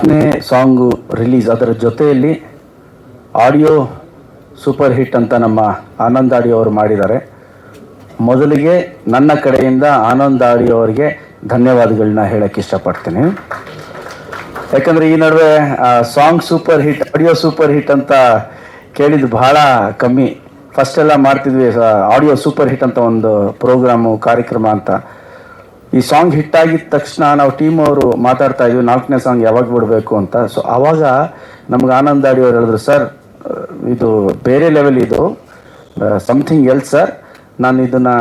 4ನೇ song release, ಅದರ ಜೊತೆಯಲ್ಲಿ ಆಡಿಯೋ ಸೂಪರ್ ಹಿಟ್ ಅಂತ ನಮ್ಮ ಆನಂದ್ ಆಡಿಯೋ ಅವರು ಮಾಡಿದ್ದಾರೆ. ಮೊದಲಿಗೆ ನನ್ನ ಕಡೆಯಿಂದ ಆನಂದ್ ಆಡಿಯೋ ಅವರಿಗೆ ಧನ್ಯವಾದಗಳನ್ನ ಹೇಳಕ್ಕೆ ಇಷ್ಟಪಡ್ತೀನಿ. ಯಾಕಂದರೆ ಈ ನಡುವೆ song super hit, audio super hit ಅಂತ ಕೇಳಿದ್ದು ಬಹಳ ಕಮ್ಮಿ. ಫಸ್ಟ್ ಎಲ್ಲ ಮಾಡ್ತಿದ್ವಿ ಆಡಿಯೋ ಸೂಪರ್ ಹಿಟ್ ಅಂತ ಒಂದು ಪ್ರೋಗ್ರಾಮು, ಕಾರ್ಯಕ್ರಮ ಅಂತ. ಈ ಸಾಂಗ್ ಹಿಟ್ ಆಗಿದ ತಕ್ಷಣ ನಾವು ಟೀಮ್ ಅವರು ಮಾತಾಡ್ತಾ ಇದ್ವಿ 4ನೇ ಸಾಂಗ್ ಯಾವಾಗ ಬಿಡಬೇಕು ಅಂತ. ಸೊ ಆವಾಗ ನಮ್ಗೆ ಆನಂದ್ ಆಡಿಯೋ ಅವ್ರು ಹೇಳಿದ್ರು, ಸರ್ ಇದು ಬೇರೆ ಲೆವೆಲ್, ಇದು ಸಮಥಿಂಗ್ ಎಲ್ಸ್ ಸರ್, ನಾನು ಇದನ್ನು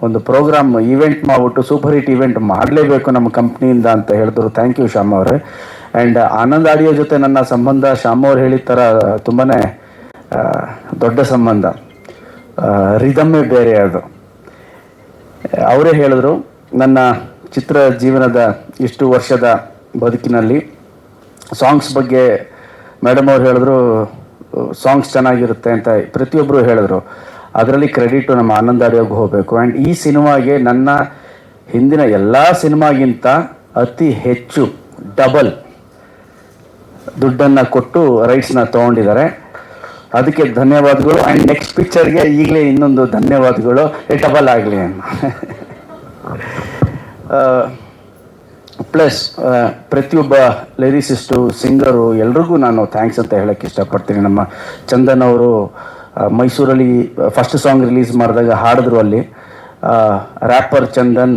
ಒಂದು ಪ್ರೋಗ್ರಾಮ್ ಈವೆಂಟ್ ಮಾಡಿಬಿಟ್ಟು ಸೂಪರ್ ಹಿಟ್ ಈವೆಂಟ್ ಮಾಡಲೇಬೇಕು ನಮ್ಮ ಕಂಪ್ನಿಯಿಂದ ಅಂತ ಹೇಳಿದ್ರು. ಥ್ಯಾಂಕ್ ಯು ಶ್ಯಾಮ್ ಅವರೇ. ಆ್ಯಂಡ್ ಆನಂದ್ ಆಡಿಯೋ ಜೊತೆ ನನ್ನ ಸಂಬಂಧ ಶ್ಯಾಮ್ ಅವ್ರು ಹೇಳಿದ ಥರ ತುಂಬಾ ದೊಡ್ಡ ಸಂಬಂಧ, ರಿದಮ್ಮೇ ಬೇರೆ ಅದು. ಅವರೇ ಹೇಳಿದ್ರು, ನನ್ನ ಚಿತ್ರ ಜೀವನದ ಇಷ್ಟು ವರ್ಷದ ಬದುಕಿನಲ್ಲಿ ಸಾಂಗ್ಸ್ ಬಗ್ಗೆ ಮೇಡಮ್ ಅವ್ರು ಹೇಳಿದ್ರು, ಸಾಂಗ್ಸ್ ಚೆನ್ನಾಗಿರುತ್ತೆ ಅಂತ ಪ್ರತಿಯೊಬ್ಬರು ಹೇಳಿದ್ರು. ಅದರಲ್ಲಿ ಕ್ರೆಡಿಟು ನಮ್ಮ ಆನಂದ್ ಆಡಿಯೋಗೆ ಹೋಗಬೇಕು. ಆ್ಯಂಡ್ ಈ ಸಿನಿಮಾಗೆ ನನ್ನ ಹಿಂದಿನ ಎಲ್ಲ ಸಿನಿಮಾಗಿಂತ ಅತಿ ಹೆಚ್ಚು ಡಬಲ್ ದುಡ್ಡನ್ನು ಕೊಟ್ಟು ರೈಟ್ಸ್ನ ತೊಗೊಂಡಿದ್ದಾರೆ. ಅದಕ್ಕೆ ಧನ್ಯವಾದಗಳು. ಆ್ಯಂಡ್ ನೆಕ್ಸ್ಟ್ ಪಿಕ್ಚರ್ಗೆ ಈಗಲೇ ಇನ್ನೊಂದು ಧನ್ಯವಾದಗಳು, ಡಬಲ್ ಆಗಲಿ ಅನ್ನು. ಪ್ಲಸ್ ಪ್ರತಿಯೊಬ್ಬ ಲಿರಿಸಿಸ್ಟು, ಸಿಂಗರು ಎಲ್ರಿಗೂ ನಾನು ಥ್ಯಾಂಕ್ಸ್ ಅಂತ ಹೇಳೋಕ್ಕೆ ಇಷ್ಟಪಡ್ತೀನಿ. ನಮ್ಮ ಚಂದನ್ ಅವರು ಮೈಸೂರಲ್ಲಿ ಫಸ್ಟ್ ಸಾಂಗ್ ರಿಲೀಸ್ ಮಾಡಿದಾಗ ಹಾಡಿದ್ರು ಅಲ್ಲಿ. ರ್ಯಾಪರ್ ಚಂದನ್,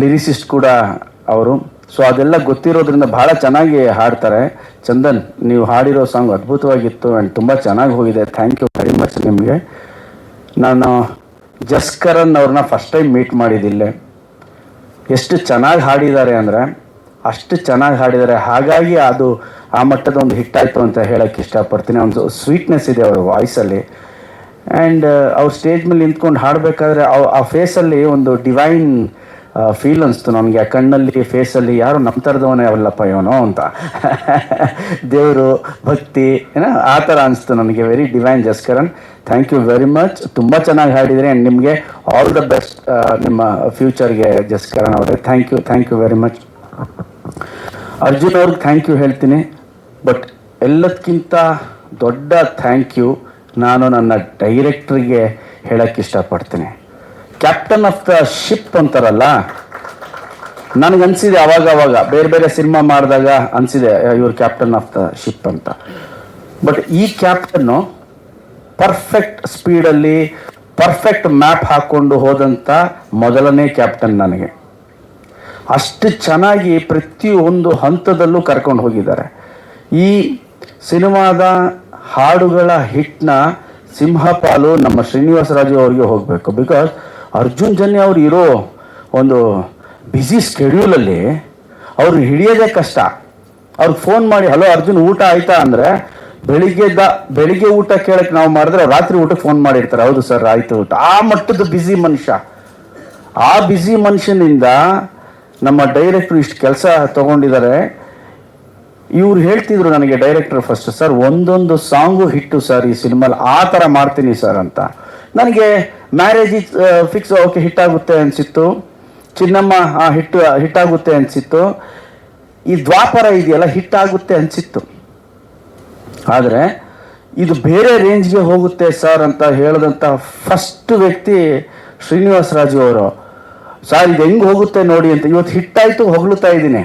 ಲಿರಿಸಿಸ್ಟ್ ಕೂಡ ಅವರು. ಸೊ ಅದೆಲ್ಲ ಗೊತ್ತಿರೋದ್ರಿಂದ ಭಾಳ ಚೆನ್ನಾಗಿ ಹಾಡ್ತಾರೆ. ಚಂದನ್, ನೀವು ಹಾಡಿರೋ ಸಾಂಗ್ ಅದ್ಭುತವಾಗಿತ್ತು ಆ್ಯಂಡ್ ತುಂಬ ಚೆನ್ನಾಗಿ ಹೋಗಿದೆ. ಥ್ಯಾಂಕ್ ಯು ವೆರಿ ಮಚ್ ನಿಮಗೆ. ನಾನು ಜಸ್ಕರನ್ ಅವ್ರನ್ನ ಫಸ್ಟ್ ಟೈಮ್ ಮೀಟ್ ಮಾಡಿದ್ದಿಲ್ಲೇ. ಎಷ್ಟು ಚೆನ್ನಾಗಿ ಹಾಡಿದ್ದಾರೆ ಅಂದರೆ ಅಷ್ಟು ಚೆನ್ನಾಗಿ ಹಾಡಿದ್ದಾರೆ. ಹಾಗಾಗಿ ಅದು ಆ ಮಟ್ಟದ ಒಂದು ಹಿಟ್ ಆಯಿತು ಅಂತ ಹೇಳೋಕ್ಕೆ ಇಷ್ಟಪಡ್ತೀನಿ. ಒಂದು ಸ್ವೀಟ್ನೆಸ್ ಇದೆ ಅವ್ರ ವಾಯ್ಸಲ್ಲಿ. ಆ್ಯಂಡ್ ಅವ್ರು ಸ್ಟೇಜ್ ಮೇಲೆ ನಿಂತ್ಕೊಂಡು ಹಾಡಬೇಕಾದ್ರೆ ಆ ಫೇಸಲ್ಲಿ ಒಂದು ಡಿವೈನ್ ಫೀಲ್ ಅನಿಸ್ತು ನನಗೆ. ಆ ಕಣ್ಣಲ್ಲಿ, ಫೇಸಲ್ಲಿ ಯಾರು ನಮ್ಮ ಥರದವನೇ ಅವಲ್ಲಪ್ಪ ಇವನು ಅಂತ, ದೇವರು, ಭಕ್ತಿ ಏನೋ ಆ ಥರ ಅನಿಸ್ತು ನನಗೆ. Very divine Jaskaran. Thank you very much. ತುಂಬ ಚೆನ್ನಾಗಿ ಹಾಡಿದರೆ. ಆ್ಯಂಡ್ ನಿಮಗೆ ಆಲ್ ದ ಬೆಸ್ಟ್ ನಿಮ್ಮ ಫ್ಯೂಚರ್ಗೆ ಜಸ್ಕರನ್ ಅವರೇ. Thank you very much. Arjun ಅವ್ರಿಗೆ ಥ್ಯಾಂಕ್ ಯು ಹೇಳ್ತೀನಿ. ಬಟ್ ಎಲ್ಲದಕ್ಕಿಂತ ದೊಡ್ಡ ಥ್ಯಾಂಕ್ ಯು ನಾನು ನನ್ನ ಡೈರೆಕ್ಟ್ರಿಗೆ ಹೇಳೋಕ್ಕೆ ಇಷ್ಟಪಡ್ತೀನಿ. ಕ್ಯಾಪ್ಟನ್ ಆಫ್ ದ ಶಿಪ್ ಅಂತಾರಲ್ಲ, ನನಗನ್ಸಿದೆ ಅವಾಗ ಬೇರೆ ಬೇರೆ ಸಿನಿಮಾ ಮಾಡಿದಾಗ ಅನಿಸಿದೆ ಇವರು ಕ್ಯಾಪ್ಟನ್ ಆಫ್ ದ ಶಿಪ್ ಅಂತ. ಬಟ್ ಈ ಕ್ಯಾಪ್ಟನ್ನು ಪರ್ಫೆಕ್ಟ್ ಸ್ಪೀಡಲ್ಲಿ ಪರ್ಫೆಕ್ಟ್ ಮ್ಯಾಪ್ ಹಾಕ್ಕೊಂಡು ಹೋದಂಥ ಮೊದಲನೇ ಕ್ಯಾಪ್ಟನ್ ನನಗೆ. ಅಷ್ಟು ಚೆನ್ನಾಗಿ ಪ್ರತಿಯೊಂದು ಹಂತದಲ್ಲೂ ಕರ್ಕೊಂಡು ಹೋಗಿದ್ದಾರೆ. ಈ ಸಿನಿಮಾದ ಹಾಡುಗಳ ಹಿಟ್ನ ಸಿಂಹಪಾಲು ನಮ್ಮ ಶ್ರೀನಿವಾಸ ರಾಜು ಅವರಿಗೆ ಹೋಗಬೇಕು. ಬಿಕಾಸ್ ಅರ್ಜುನ್ ಜನ್ಯ ಅವ್ರು ಇರೋ ಒಂದು ಬ್ಯುಸಿ ಸ್ಕೆಡ್ಯೂಲಲ್ಲಿ ಅವ್ರನ್ನ ಹಿಡಿಯೋದೇ ಕಷ್ಟ. ಅವ್ರಿಗೆ ಫೋನ್ ಮಾಡಿ, ಹಲೋ ಅರ್ಜುನ್ ಊಟ ಆಯಿತಾ ಅಂದರೆ ಬೆಳಿಗ್ಗೆ ಊಟ ಕೇಳಕ್ಕೆ ನಾವು ಮಾಡಿದ್ರೆ ರಾತ್ರಿ ಊಟಕ್ಕೆ ಫೋನ್ ಮಾಡಿರ್ತಾರೆ, ಹೌದು ಸರ್ ಆಯಿತು ಊಟ. ಆ ಮಟ್ಟದ ಬ್ಯುಸಿ ಮನುಷ್ಯ. ಆ ಬ್ಯುಸಿ ಮನುಷ್ಯನಿಂದ ನಮ್ಮ ಡೈರೆಕ್ಟ್ರು ಇಷ್ಟು ಕೆಲಸ ತೊಗೊಂಡಿದ್ದಾರೆ. ಇವ್ರು ಹೇಳ್ತಿದ್ರು ನನಗೆ, ಡೈರೆಕ್ಟರ್ ಫಸ್ಟ್, ಸರ್ ಒಂದೊಂದು ಸಾಂಗು ಹಿಟ್ಟು ಸರ್ ಈ ಸಿನಿಮಾಲಿ, ಆ ಥರ ಮಾಡ್ತೀನಿ ಸರ್ ಅಂತ. ನನಗೆ ಮ್ಯಾರೇಜ್ ಫಿಕ್ಸ್, ಓಕೆ ಹಿಟ್ಟಾಗುತ್ತೆ ಅನಿಸಿತ್ತು. ಚಿನ್ನಮ್ಮ ಹಿಟ್ಟಾಗುತ್ತೆ ಅನಿಸಿತ್ತು. ಈ ದ್ವಾಪರ ಇದೆಯಲ್ಲ ಹಿಟ್ಟಾಗುತ್ತೆ ಅನಿಸಿತ್ತು. ಆದರೆ ಇದು ಬೇರೆ ರೇಂಜ್ಗೆ ಹೋಗುತ್ತೆ ಸರ್ ಅಂತ ಹೇಳಿದಂಥ ಫಸ್ಟ್ ವ್ಯಕ್ತಿ ಶ್ರೀನಿವಾಸ ರಾಜು ಅವರು. ಸರ್ ಇದು ಹೆಂಗೆ ಹೋಗುತ್ತೆ ನೋಡಿ ಅಂತ. ಇವತ್ತು ಹಿಟ್ಟಾಯಿತು ಹೊಗಳುತ್ತಾ ಇದ್ದೀನಿ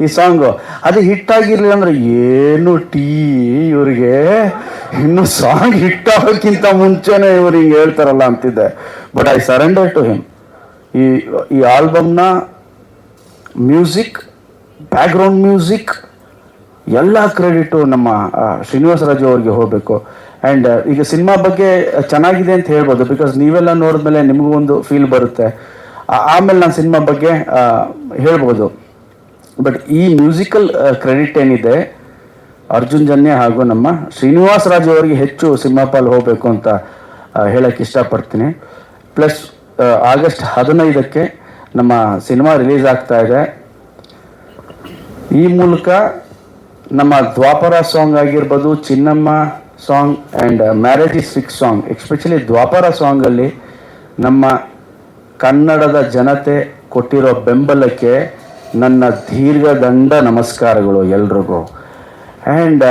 ಈ ಸಾಂಗು. ಅದು ಹಿಟ್ಟಾಗಿರಲಿಲ್ಲ ಅಂದರೆ ಏನು ಇವರಿಗೆ ಇನ್ನು ಸಾಂಗ್ ಹಿಟ್ಟಾಗೋಕ್ಕಿಂತ ಮುಂಚೆನೇ ಇವ್ರು ಹಿಂಗೆ ಹೇಳ್ತಾರಲ್ಲ ಅಂತಿದ್ದೆ. But I surrender to him. ಈ ಆಲ್ಬಮ್ನ ಮ್ಯೂಸಿಕ್, ಬ್ಯಾಕ್ಗ್ರೌಂಡ್ ಮ್ಯೂಸಿಕ್ ಎಲ್ಲ ಕ್ರೆಡಿಟು ನಮ್ಮ ಶ್ರೀನಿವಾಸ ರಾಜು ಅವ್ರಿಗೆ ಹೋಗಬೇಕು. ಆ್ಯಂಡ್ ಈಗ ಸಿನಿಮಾ ಬಗ್ಗೆ ಚೆನ್ನಾಗಿದೆ ಅಂತ ಹೇಳ್ಬೋದು, ಬಿಕಾಸ್ ನೀವೆಲ್ಲ ನೋಡಿದ್ಮೇಲೆ ನಿಮಗೂ ಒಂದು ಫೀಲ್ ಬರುತ್ತೆ. ಆಮೇಲೆ ನಾನು ಸಿನಿಮಾ ಬಗ್ಗೆ ಹೇಳ್ಬೋದು. ಬಟ್ ಈ ಮ್ಯೂಸಿಕಲ್ ಕ್ರೆಡಿಟ್ ಏನಿದೆ ಅರ್ಜುನ್ ಜನ್ಯ ಹಾಗೂ ನಮ್ಮ ಶ್ರೀನಿವಾಸ ರಾಜು ಅವರಿಗೆ ಹೆಚ್ಚು ಸಿಂಹಪಾಲು ಹೋಗಬೇಕು ಅಂತ ಹೇಳೋಕ್ಕೆ ಇಷ್ಟಪಡ್ತೀನಿ. ಪ್ಲಸ್ ಆಗಸ್ಟ್ 15ಕ್ಕೆ ನಮ್ಮ ಸಿನಿಮಾ ರಿಲೀಸ್ ಆಗ್ತಾ ಇದೆ. ಈ ಮೂಲಕ ನಮ್ಮ ದ್ವಾಪರ ಸಾಂಗ್ ಆಗಿರ್ಬೋದು, Chinnamma song and marriage is fix song, especially Dwapara ಸಾಂಗಲ್ಲಿ ನಮ್ಮ ಕನ್ನಡದ ಜನತೆ ಕೊಟ್ಟಿರೋ ಬೆಂಬಲಕ್ಕೆ ನನ್ನ ದೀರ್ಘದಂಡ ನಮಸ್ಕಾರಗಳು ಎಲ್ರಿಗೂ. ಆ್ಯಂಡ್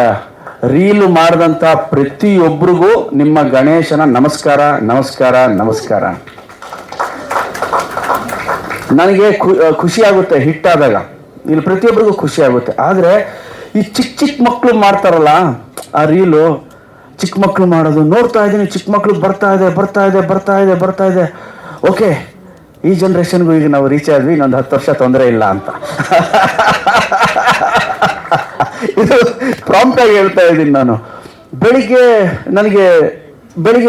ರೀಲು ಮಾಡಿದಂಥ ಪ್ರತಿಯೊಬ್ಬರಿಗೂ ನಿಮ್ಮ ಗಣೇಶನ ನಮಸ್ಕಾರ ನಮಸ್ಕಾರ ನಮಸ್ಕಾರ. ನನಗೆ ಖುಷಿ ಆಗುತ್ತೆ ಹಿಟ್ಟಾದಾಗ, ಇಲ್ಲಿ ಪ್ರತಿಯೊಬ್ಬರಿಗೂ ಖುಷಿ ಆಗುತ್ತೆ. ಆದರೆ ಈ ಚಿಕ್ಕ ಚಿಕ್ಕ ಮಕ್ಕಳು ಮಾಡ್ತಾರಲ್ಲ ಆ ರೀಲು, ಚಿಕ್ಕ ಮಕ್ಕಳು ಮಾಡೋದು ನೋಡ್ತಾ ಇದ್ದೀನಿ. ಚಿಕ್ಕ ಮಕ್ಕಳು ಬರ್ತಾ ಇದೆ. ಓಕೆ, ಈ ಜನ್ರೇಷನ್ಗೂ ಈಗ ನಾವು ರೀಚ್ ಆದ್ವಿ, ಇನ್ನೊಂದು 10 ವರ್ಷ ತೊಂದರೆ ಇಲ್ಲ ಅಂತ. ಇದು ಪ್ರಾಂಪ್ಟಾಗಿ ಹೇಳ್ತಾ ಇದ್ದೀನಿ ನಾನು. ಬೆಳಿಗ್ಗೆ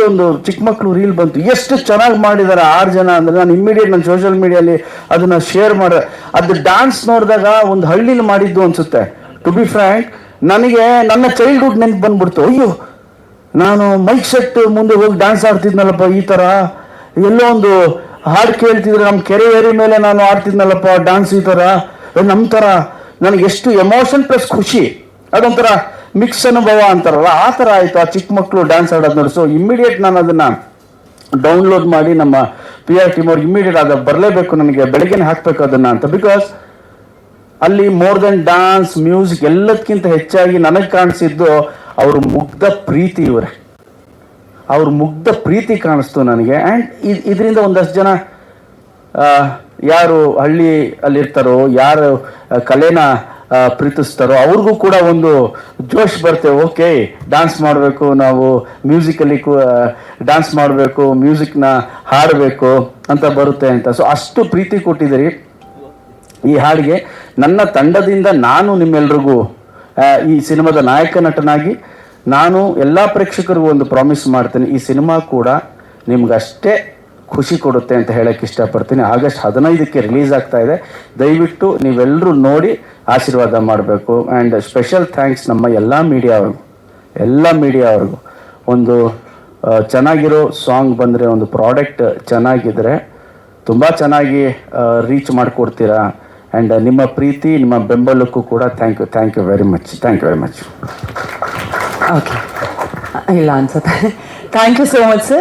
ಒಂದು ಚಿಕ್ಕ ಮಕ್ಕಳು ರೀಲ್ ಬಂತು, ಎಷ್ಟು ಚೆನ್ನಾಗಿ ಮಾಡಿದ್ದಾರೆ 6 ಜನ ಅಂದರೆ ನಾನು ಇಮ್ಮಿಡಿಯೇಟ್ ನನ್ನ ಸೋಷಿಯಲ್ ಮೀಡಿಯಲ್ಲಿ ಅದನ್ನು ಶೇರ್ ಮಾಡಿದೆ. ಅದು ಡ್ಯಾನ್ಸ್ ನೋಡಿದಾಗ ಒಂದು ಹಳ್ಳಿಲಿ ಮಾಡಿದ್ದು ಅನಿಸುತ್ತೆ. ಟು ಬಿ ಫ್ರ್ಯಾಂಕ್, ನನಗೆ ನನ್ನ ಚೈಲ್ಡ್ಹುಡ್ ನೆನಪು ಬಂದ್ಬಿಡ್ತು. ಅಯ್ಯೋ, ನಾನು ಮೈಕ್ ಸೆಟ್ ಮುಂದೆ ಹೋಗಿ ಡ್ಯಾನ್ಸ್ ಆಡ್ತಿದ್ನಲ್ಲಪ್ಪ, ಈ ಥರ ಎಲ್ಲೋ ಒಂದು ಹಾಡು ಕೇಳ್ತಿದ್ರೆ ನಮ್ಮ ಕೆರೆ ಏರಿ ಮೇಲೆ ನಾನು ಆಡ್ತಿದ್ನಲ್ಲಪ್ಪ ಡ್ಯಾನ್ಸ್, ಈ ಥರ ನಮ್ಮ ಥರ ನನಗೆ ಎಷ್ಟು ಎಮೋಷನ್ ಪ್ಲಸ್ ಖುಷಿ, ಅದೊಂಥರ ಮಿಕ್ಸ್ ಅನುಭವ ಅಂತಾರಲ್ಲ, ಆ ಥರ ಆಯಿತು ಆ ಚಿಕ್ಕ ಮಕ್ಕಳು ಡ್ಯಾನ್ಸ್ ಆಡೋದು ನೋಡಿ. ಸೊ ಇಮ್ಮಿಡಿಯೇಟ್ ನಾನು ಅದನ್ನು ಡೌನ್ಲೋಡ್ ಮಾಡಿ ನಮ್ಮ PR ಟೀಮ್ ಅವ್ರಿಗೆ ಇಮ್ಮಿಡಿಯೇಟ್ ಅದು ಬರಲೇಬೇಕು, ನನಗೆ ಬೆಳಗ್ಗೆನೇ ಹಾಕಬೇಕು ಅದನ್ನು ಅಂತ. ಬಿಕಾಸ್ ಅಲ್ಲಿ ಮೋರ್ ದೆನ್ ಡ್ಯಾನ್ಸ್, ಮ್ಯೂಸಿಕ್ ಎಲ್ಲದಕ್ಕಿಂತ ಹೆಚ್ಚಾಗಿ ನನಗೆ ಕಾಣಿಸಿದ್ದು ಅವ್ರ ಮುಗ್ಧ ಪ್ರೀತಿ. ಅವ್ರ ಮುಗ್ಧ ಪ್ರೀತಿ ಕಾಣಿಸ್ತು ನನಗೆ. ಆ್ಯಂಡ್ ಇದರಿಂದ ಒಂದಷ್ಟು ಜನ ಯಾರು ಹಳ್ಳಿ ಅಲ್ಲಿರ್ತಾರೋ, ಯಾರು ಕಲೆನ ಪ್ರೀತಿಸ್ತಾರೋ ಅವ್ರಿಗೂ ಕೂಡ ಒಂದು ಜೋಶ್ ಬರ್ತೇವೆ. ಓಕೆ, ಡ್ಯಾನ್ಸ್ ಮಾಡಬೇಕು, ನಾವು ಮ್ಯೂಸಿಕಲ್ಲಿ ಡ್ಯಾನ್ಸ್ ಮಾಡಬೇಕು, ಮ್ಯೂಸಿಕ್ನ ಹಾಡಬೇಕು ಅಂತ ಬರುತ್ತೆ ಅಂತ. ಸೊ ಅಷ್ಟು ಪ್ರೀತಿ ಕೊಟ್ಟಿದ್ದೀರಿ ಈ ಹಾಡಿಗೆ. ನನ್ನ ತಂಡದಿಂದ ನಾನು ನಿಮ್ಮೆಲ್ರಿಗೂ ಈ ಸಿನಿಮಾದ ನಾಯಕ ನಟನಾಗಿ ನಾನು ಎಲ್ಲ ಪ್ರೇಕ್ಷಕರಿಗೂ ಒಂದು ಪ್ರಾಮಿಸ್ ಮಾಡ್ತೀನಿ, ಈ ಸಿನಿಮಾ ಕೂಡ ನಿಮ್ಗಷ್ಟೇ ಖುಷಿ ಕೊಡುತ್ತೆ ಅಂತ ಹೇಳಕ್ಕೆ ಇಷ್ಟಪಡ್ತೀನಿ. ಆಗಸ್ಟ್ 15ಕ್ಕೆ ರಿಲೀಸ್ ಆಗ್ತಾ ಇದೆ. ದಯವಿಟ್ಟು ನೀವೆಲ್ಲರೂ ನೋಡಿ ಆಶೀರ್ವಾದ ಮಾಡಬೇಕು. ಆ್ಯಂಡ್ ಸ್ಪೆಷಲ್ ಥ್ಯಾಂಕ್ಸ್ ನಮ್ಮ ಎಲ್ಲ ಮೀಡಿಯಾವ್ರಿಗೂ. ಒಂದು ಚೆನ್ನಾಗಿರೋ ಸಾಂಗ್ ಬಂದರೆ, ಒಂದು ಪ್ರಾಡಕ್ಟ್ ಚೆನ್ನಾಗಿದ್ದರೆ ತುಂಬ ಚೆನ್ನಾಗಿ ರೀಚ್ ಮಾಡಿಕೊಡ್ತೀರಾ. ಆ್ಯಂಡ್ ನಿಮ್ಮ ಪ್ರೀತಿ, ನಿಮ್ಮ ಬೆಂಬಲಕ್ಕೂ ಕೂಡ thank you very much. Okay, ಇಲ್ಲ ಅನ್ಸುತ್ತೆ. Thank you so much sir.